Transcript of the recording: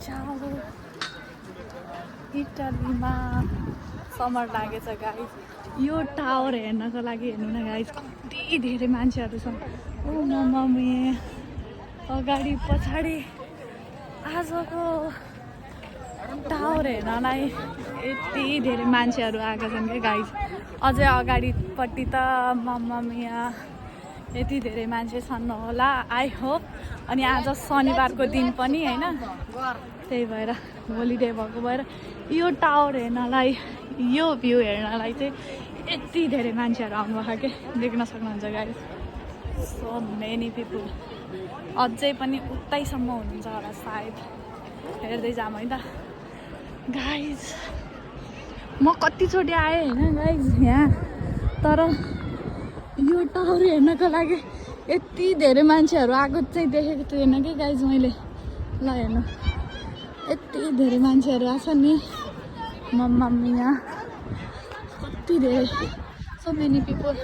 चाउ इटालीमा summer लागेछ guys. यो tower हेर्नको लागि हेर्नु न गाइस, कति धेरै मान्छेहरू छन्। ओ मम्मी, अगाडि पछाडि आजको टावर हेर्नलाई यति धेरै मान्छेहरू आएका छन् क्या गाइस। अझै अगाडिपट्टि त मम्मीया यति धेरै मान्छे छन् होला, आई होप। अनि आज शनिबारको दिन पनि होइन, त्यही भएर होलिडे भएको भएर यो टावर हेर्नलाई, यो भ्यू हेर्नलाई चाहिँ यति धेरै मान्छेहरू आउनुभएको के देख्न सक्नुहुन्छ गाइस। So many people. अझै पनि उतैसम्म हुनुहुन्छ होला सायद, हेर्दै जाऊँ है त गाइस। म कतिचोटि आएँ होइन गाइस यहाँ, तर यो टावर हेर्नको लागि यति धेरै मान्छेहरू आएको चाहिँ देखेको थिएन कि गाइस मैले। ल हेर्नु, यति धेरै मान्छेहरू आएको छ नि, मम्मी यहाँ कति धेरै, सो मेनी पिपल।